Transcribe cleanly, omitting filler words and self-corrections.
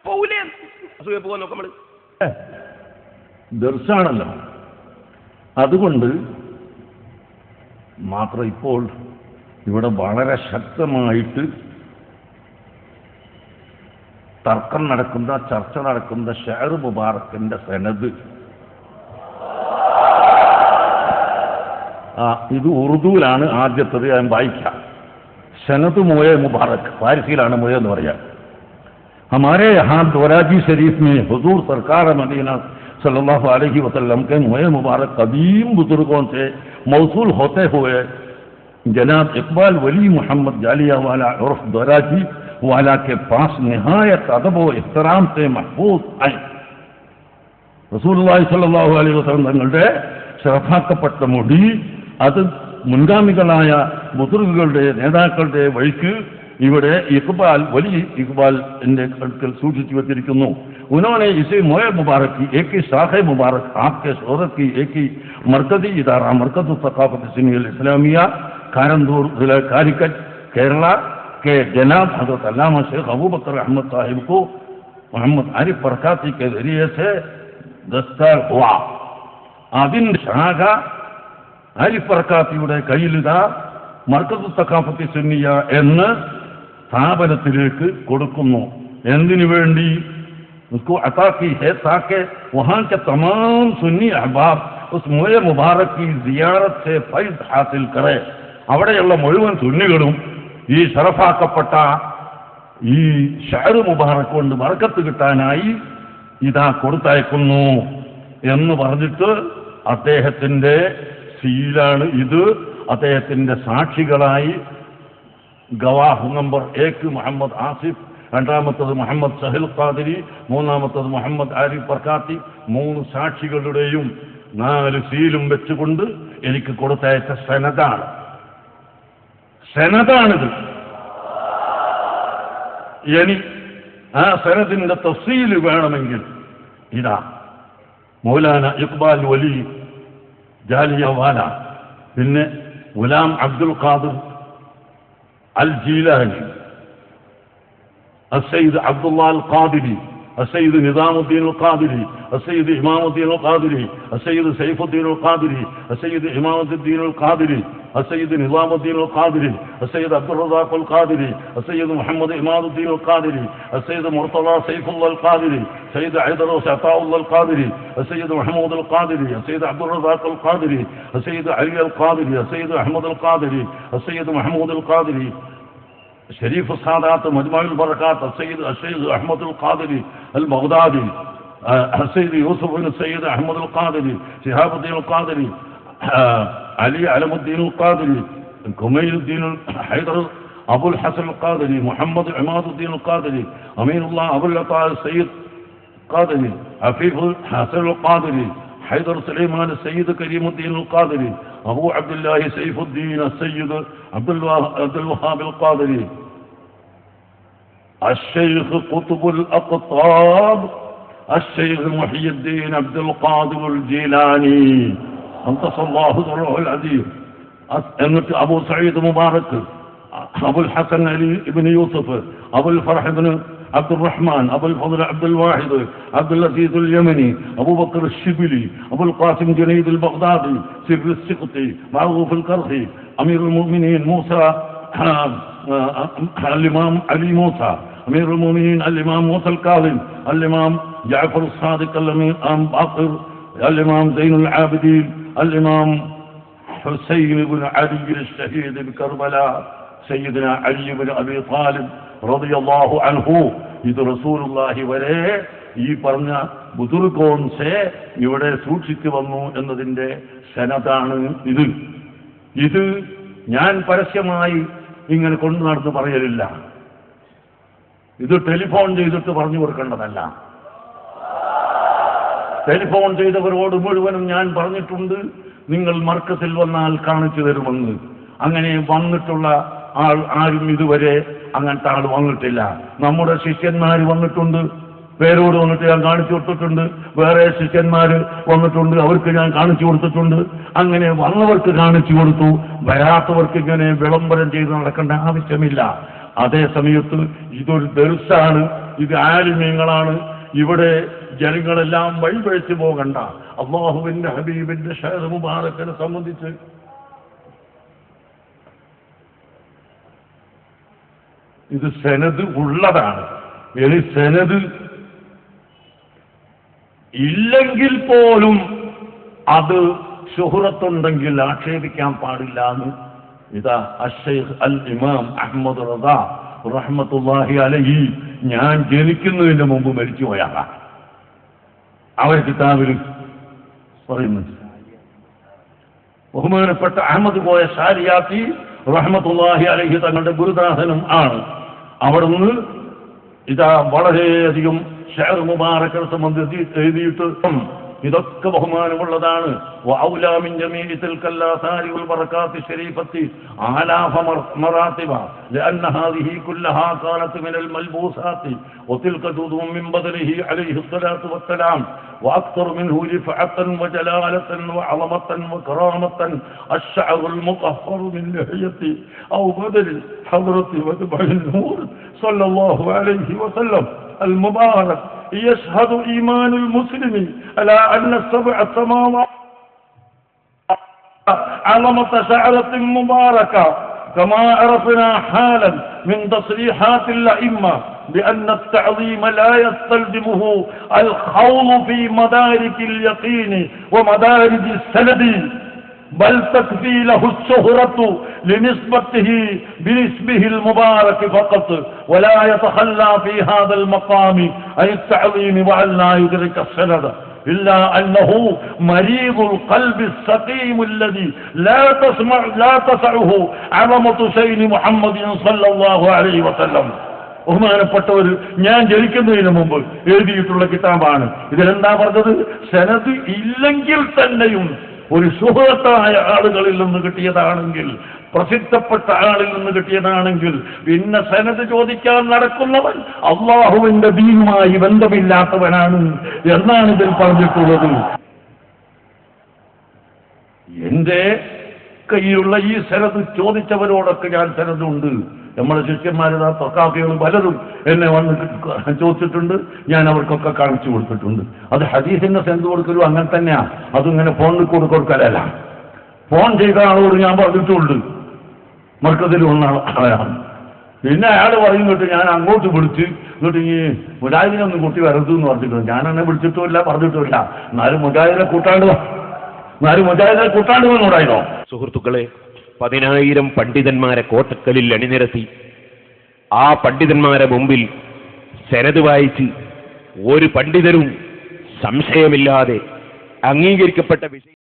പോവില്ലേ അസൂയ പോകാൻ നോക്കാം നമ്മള് ദർശാണല്ലോ. അതുകൊണ്ട് മാത്രം ഇപ്പോൾ ഇവിടെ വളരെ ശക്തമായിട്ട് തർക്കം നടക്കുന്ന, ചർച്ച നടക്കുന്ന ഷെയർ മുബാറക്കിന്റെ സനദ്, ഇത് ഉറുദുവിലാണ് ആദ്യത്തത്. ഞാൻ വായിക്കാം. സനദ് മോയ മുബാറക്, ഫാരിസിയിലാണ് മോയ എന്ന് പറയാം. हमारे यहाँ दोराजी शरीफ में हुजूर सरकार मदीना सल्लल्लाहु अलैहि वसल्लम के मोए मुबारक कदीम बुजुर्गों से मौसूल होते हुए जनाब इकबाल वली मोहम्मद जालिया वाला उर्फ दोराजी वाला के पास निहायत अदब व इहतराम से महफूज आए. റസൂലുള്ളാഹി സ്വല്ലല്ലാഹു അലൈഹി വസല്ലം തങ്ങളുടെ ശറഫാക്കപ്പെട്ട മുടി അത് മുൻഗാമികളായ ബുദുർഗുകളുടെ നേതാക്കളുടെ വഴിക്ക് ഇവിടെ ഇഖ്ബാൽ വലിയ ഇഖ്ബാൽ എന്റെ അടുക്കൽ സൂക്ഷിച്ചു വെച്ചിരിക്കുന്നു. उन्होंने इसे मोए मुबारक की एक ही शाख मुबारक आपके शोहरत की एक ही मरकजी इदारा मरकज़ सकाफत सुन्नियत इस्लामिया कारंदूर जिला कालिकट केरला के जनाब हज़रत अल्लामा शेख अबू बकर अहमद साहिब को मोहम्मद आरिफ बरकाती के जरिए से दस्तार हुआ. അതിൻ്റെ ശാഖ ആരിഫ് ബർക്കാത്തിയുടെ കയ്യിലിതാ മർക്കസ് സഖാഫത്തി സുന്നിയ എന്ന സ്ഥാപനത്തിലേക്ക് കൊടുക്കുന്നു. എന്തിനു വേണ്ടി? उसको अता की है ताकि वहाँ के तमाम सुन्नी अहबाब उस मोए मुबारक की जियारत से फैज़ हासिल करे. അവിടെയുള്ള മുഴുവൻ സുന്നികളും ഈ ശറഫാക്കപ്പെട്ട ഈ ഷഅർ മുബാറക് കൊണ്ട് ബർക്കത്ത് കിട്ടാനായി ഇതാ കൊടുത്തയക്കുന്നു എന്ന് പറഞ്ഞിട്ട് അദ്ദേഹത്തിന്റെ സീലാണ് ഇത്. അദ്ദേഹത്തിന്റെ സാക്ഷികളായി ഗവാഹ് നമ്പർ 1 മുഹമ്മദ് ആസിഫ്, രണ്ടാമത്തത് മുഹമ്മദ് സഹിൽ ഖാദിരി, മൂന്നാമത്തത് മുഹമ്മദ് ആരിഫ് ബർക്കാത്തി, 3 സാക്ഷികളുടെയും 4 സീലും വെച്ചുകൊണ്ട് എനിക്ക് കൊടുത്തയച്ച സനദാണിത്. ഇനി ആ സനദിന്റെ തഫ്സീല് വേണമെങ്കിൽ ഇതാ മൗലാന ഇഖ്ബാൽ വലി ജാലിയ വാല, പിന്നെ ഗുലാം അബ്ദുൽ ഖാദിർ അൽ ജീലാനി, السيد عبد الله القادري، السيد نظام الدين القادري، السيد إمام الدين القادري، السيد سيف الدين القادري، السيد إمام الدين القادري، السيد نظام الدين القادري، السيد عبد الرزاق القادري، السيد محمد إمام الدين القادري، السيد مرتضى سيف الله القادري، السيد عيدروس عطاء الله القادري، السيد محمود القادري، السيد عبد الرزاق القادري، السيد علي القادري، السيد أحمد القادري، السيد محمود القادري، شريف السادات مجمع البركات، السيد الشيخ أحمد القادري البغدادي، السيد يوسف بن السيد أحمد القادري، شهاب الدين القادري، علي علم الدين القادري، كميل الدين حيدر أبو الحسن القادري، محمد عماد الدين القادري، أمين الله أبو العطاء السيد القادري، عفيف الحسن القادري، حيدر سليمان السيد كريم الدين القادري، أبو عبد الله سيف الدين السيد عبد الوهاب القادري، الشيخ قطب الأقطاب الشيخ محي الدين عبد القادر الجيلاني انتصر الله ذره العزيز، أبو سعيد مبارك، أبو الحسن علي بن يوسف، أبو الفرح بن عبد الرحمن، أبو الفضل عبد الواحد، عبد العزيز اليمني، أبو بكر الشبلي، أبو القاسم جنيد البغدادي، سر السقطي، معروف الكرخي، أمير المؤمنين موسى الإمام علي موسى، أمير المؤمنين الإمام موسى الكاظم، الإمام جعفر الصادق، الإمام باقر، الإمام زين العابدين، الإمام حسين بن علي الشهيد بكربلاء، سيدنا علي بن أبي طالب റളിയല്ലാഹു അൻഹു. ഇത് റസൂലുള്ളാഹി വരെ ഈ പറഞ്ഞ ബുദുർഗോൻസെ ഇവിടെ സൂക്ഷിച്ചു വന്നു എന്നതിൻ്റെ സനദാണ് ഇത് ഞാൻ പരസ്യമായി ഇങ്ങനെ കൊണ്ടു നടന്ന് പറയലില്ല. ഇത് ടെലിഫോൺ ചെയ്തിട്ട് പറഞ്ഞു കൊടുക്കേണ്ടതല്ല. ടെലിഫോൺ ചെയ്തവരോട് മുഴുവനും ഞാൻ പറഞ്ഞിട്ടുണ്ട്, നിങ്ങൾ മർക്കസിൽ വന്നാൽ കാണിച്ചു തരുമെന്ന്. അങ്ങനെ വന്നിട്ടുള്ള ആരും ഇതുവരെ അങ്ങനത്തെ ആൾ വന്നിട്ടില്ല. നമ്മുടെ ശിഷ്യന്മാർ വന്നിട്ടുണ്ട്, പേരോട് വന്നിട്ട് ഞാൻ കാണിച്ചു കൊടുത്തിട്ടുണ്ട്. വേറെ ശിഷ്യന്മാർ വന്നിട്ടുണ്ട്, അവർക്ക് ഞാൻ കാണിച്ചു കൊടുത്തിട്ടുണ്ട്. അങ്ങനെ വന്നവർക്ക് കാണിച്ചു കൊടുത്തു. വരാത്തവർക്ക് ഇങ്ങനെ വിളംബരം ചെയ്ത് നടക്കേണ്ട ആവശ്യമില്ല. അതേ സമയത്ത് ഇതൊരു ദർസാണ്, ഇത് ആലിമീങ്ങളാണ്, ഇവിടെ ജനങ്ങളെല്ലാം വഴിപഴിച്ചു പോകണ്ട. അല്ലാഹുവിന്റെ ഹബീബിന്റെ ഷഹർ മുബാറക്കിനെ സംബന്ധിച്ച് ഇത് സനദ് ഉള്ളതാണ്. ഇനി സനദ് ഇല്ലെങ്കിൽ പോലും അത് ശുഹ്റത്തുണ്ടെങ്കിൽ ആക്ഷേപിക്കാൻ പാടില്ല എന്ന് ഇതാ അശ്ശൈഖ് അൽ ഇമാം അഹ്മദ് റദ റഹ്മത്തുള്ളാഹി അലൈഹി ഞാൻ ജനിക്കുന്നതിന് മുമ്പ് മരിച്ചുപോയാണ് അവർ കിതാബിൽ പറയുന്നുണ്ട്. ബഹുമാനപ്പെട്ട അഹമ്മദ് കോയ ഷാരിയാത്തി റഹ്മത്തുള്ളാഹി അലൈഹി തങ്ങളുടെ ഗുരുദാസനും ആണ്. അവിടുന്ന് ഇതാ വളരെയധികം ഷഅർ മുബാറക്കിനെ സംബന്ധിച്ച് എഴുതിയിട്ട് ഇതൊക്കെ ബഹുമാനമുള്ളതാണ്. വഔലാ മിൻ ജമീഇ തിൽകൽ ആസാരി വൽ ബറകാത്തി ശരീഫത്തി ആലാഫ മറാത്തിബ ലഅന്ന ഹാദിഹി കുല്ലഹാ കാനത് മിനൽ മൽബൂസാത്തി വതിൽക ജുദൂം മിൻ ബദലിഹി അലൈഹി സ്വലാത്തു വസ്സലാം وأكثر منه رفعة وجلالة وعظمة وكرامة الشعر المطهر من لحية أو بدل حضرة وتبع النور صلى الله عليه وسلم المبارك يشهد إيمان المسلم على أن السبع السماوات عظمة شعرة مباركة كما عرفنا حالا من تصريحات الأئمة بأن التعظيم لا يستلزمه الخوض في مدارك اليقين ومدارج السند بل تكفي له الشهرة لنسبته باسمه المبارك فقط ولا يتخلى في هذا المقام عن التعظيم وأن لا يدرك السند إلا أنه مريض القلب السقيم الذي لا تسعه عظمة شيء محمد صلى الله عليه وسلم. ബഹുമാനപ്പെട്ടവർ ഞാൻ ജനിക്കുന്നതിന് മുമ്പ് എഴുതിയിട്ടുള്ള കിതാബാണ്. ഇതിലെന്താ പറഞ്ഞത്? സനദ് ഇല്ലെങ്കിൽ തന്നെയും ഒരു സുഹൃത്തായ ആളുകളിൽ നിന്ന് കിട്ടിയതാണെങ്കിൽ, പ്രസിദ്ധപ്പെട്ട ആളിൽ നിന്ന് കിട്ടിയതാണെങ്കിൽ പിന്നെ സനദ് ചോദിക്കാൻ നടക്കുന്നവൻ അള്ളാഹുവിന്റെ ദീനുമായി ബന്ധമില്ലാത്തവനാണ് എന്നാണ് ഇതിൽ പറഞ്ഞിട്ടുള്ളത്. എന്റെ കയ്യിലുള്ള ഈ സനദ് ചോദിച്ചവരോടൊക്കെ ഞാൻ സനദുണ്ട്. നമ്മുടെ ശിഷ്യന്മാരുടെ തൊക്കാഫികൾ പലരും എന്നെ വന്ന് ചോദിച്ചിട്ടുണ്ട്, ഞാൻ അവർക്കൊക്കെ കാണിച്ചു കൊടുത്തിട്ടുണ്ട്. അത് ഹദീസിന്റെ സെൻസ് കൊടുക്കലും അങ്ങനെ തന്നെയാണ്. അതിങ്ങനെ ഫോണിൽ കൊടുക്കലല്ല. ഫോൺ ചെയ്ത ആളോട് ഞാൻ പറഞ്ഞിട്ടുണ്ട് മർക്കത്തിൽ വന്ന ആളാണ്. പിന്നെ അയാൾ പറയുന്നിട്ട് ഞാൻ അങ്ങോട്ട് വിളിച്ച് എന്നിട്ട് ഈ മുജാഹിദിനൊന്നും കുട്ടി വരരുത് എന്ന് പറഞ്ഞിട്ടുണ്ട്. ഞാൻ എന്നെ വിളിച്ചിട്ടുമില്ല, പറഞ്ഞിട്ടുമില്ല. എന്നാലും മുജാഹിദിനെ കൂട്ടാണ്ട് വന്നൂടായിരുന്നോ? സുഹൃത്തുക്കളെ, 10,000 പണ്ഡിതന്മാരെ കോട്ടക്കലിൽ അണിനിരത്തി ആ പണ്ഡിതന്മാരെ മുമ്പിൽ സനദ് വായിച്ച് ഒരു പണ്ഡിതരും സംശയമില്ലാതെ അംഗീകരിക്കപ്പെട്ട വിഷയം